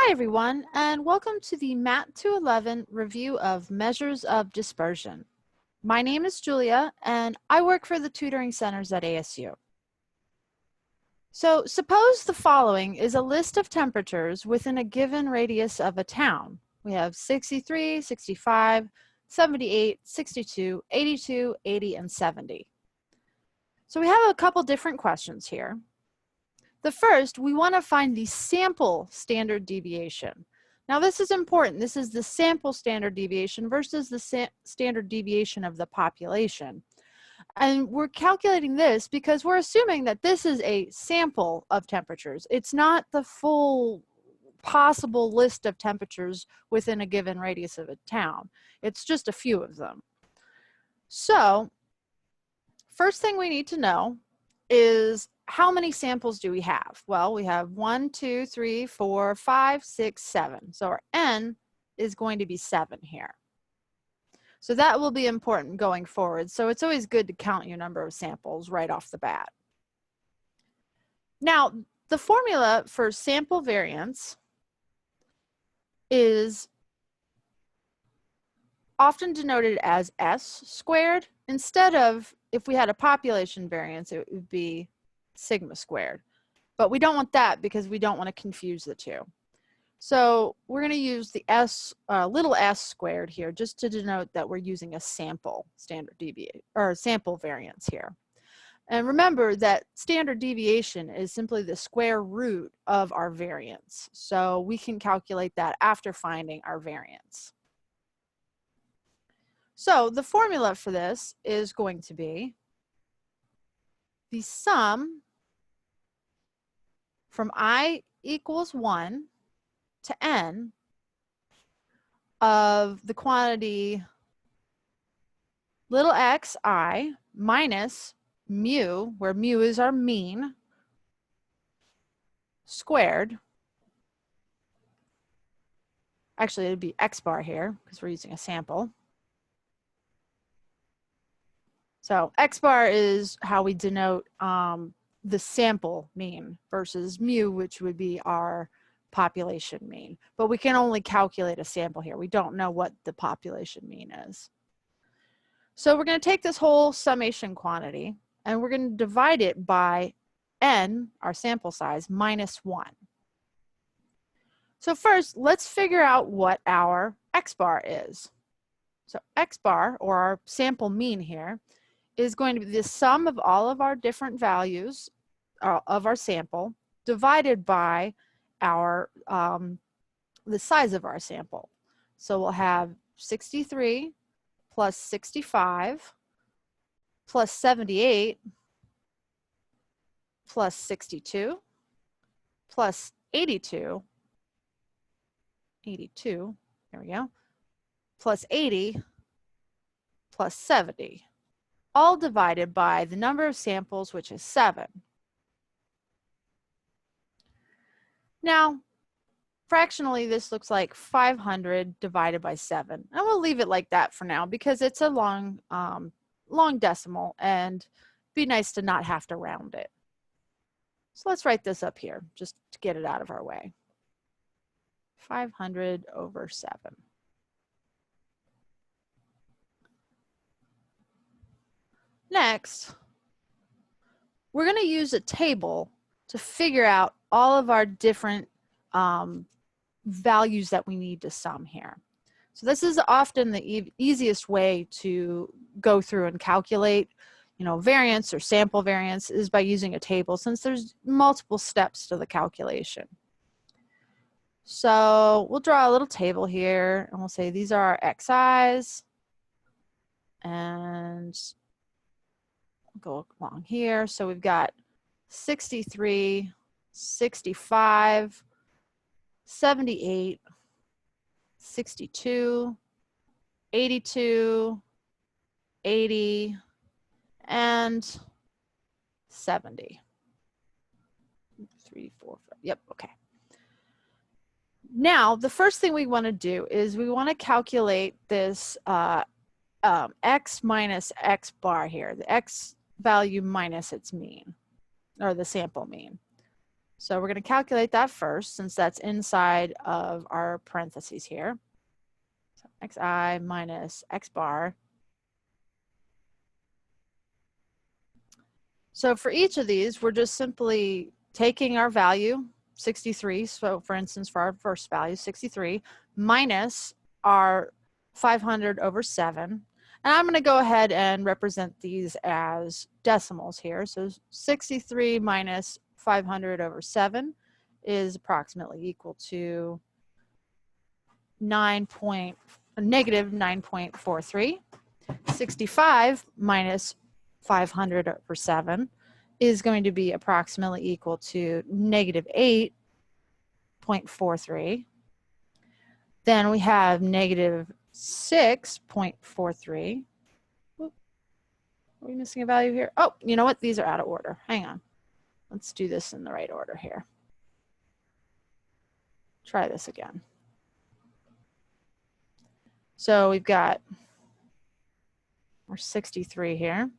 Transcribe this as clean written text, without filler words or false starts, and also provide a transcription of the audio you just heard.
Hi everyone, and welcome to the Mat 211 review of Measures of Dispersion. My name is Julia, and I work for the tutoring centers at ASU. So suppose the following is a list of temperatures within a given radius of a town. We have 63, 65, 78, 62, 82, 80, and 70. So we have a couple different questions here. The first, we want to find the sample standard deviation. Now this is important. This is the sample standard deviation versus the standard deviation of the population. And we're calculating this because we're assuming that this is a sample of temperatures. It's not the full possible list of temperatures within a given radius of a town. It's just a few of them. So first thing we need to know is how many samples do we have? Well, we have 1, 2, 3, 4, 5, 6, 7. So our N is going to be 7 here. So that will be important going forward. So it's always good to count your number of samples right off the bat. Now, the formula for sample variance is often denoted as S squared. Instead of, if we had a population variance, it would be sigma squared. But we don't want that because we don't want to confuse the two. So we're going to use the little s squared here just to denote that we're using a sample standard deviation or sample variance here. And remember that standard deviation is simply the square root of our variance. So we can calculate that after finding our variance. So the formula for this is going to be the sum from I equals 1 to N of the quantity little xi minus mu, where mu is our mean, squared. Actually, it would be x bar here because we're using a sample. So x bar is how we denote the sample mean versus mu, which would be our population mean. But we can only calculate a sample here. We don't know what the population mean is. So we're going to take this whole summation quantity and we're going to divide it by n, our sample size, minus 1. So first, let's figure out what our x bar is. So x bar, or our sample mean here, is going to be the sum of all of our different values of our sample divided by our the size of our sample. So we'll have 63 plus 65 plus 78 plus 62 plus 82, there we go, plus 80 plus 70, all divided by the number of samples, which is 7. Now, fractionally, this looks like 500 divided by 7. And we'll leave it like that for now because it's a long decimal and it'd be nice to not have to round it. So let's write this up here just to get it out of our way. 500 over 7. Next, we're going to use a table to figure out all of our different values that we need to sum here. So this is often the easiest way to go through and calculate, variance or sample variance is by using a table, since there's multiple steps to the calculation. So we'll draw a little table here and we'll say these are our xi's, and we'll go along here. So we've got 63, 65, 78, 62, 82, 80, and 70. 3, 4, 5. Yep, okay. Now, the first thing we want to do is we want to calculate this x minus x bar here, the x value minus its mean, or the sample mean. So we're going to calculate that first since that's inside of our parentheses here. So xi minus x bar. So for each of these, we're just simply taking our value, 63. So for instance, for our first value, 63, minus our 500 over 7. And I'm going to go ahead and represent these as decimals here. So 63 minus 500 over 7 is approximately equal to negative 9.43. 65 minus 500 over 7 is going to be approximately equal to negative 8.43. Then we have negative 6.43. Are we missing a value here? Oh, you know what? These are out of order. Hang on. Let's do this in the right order here. Try this again. So we've got our 63 here.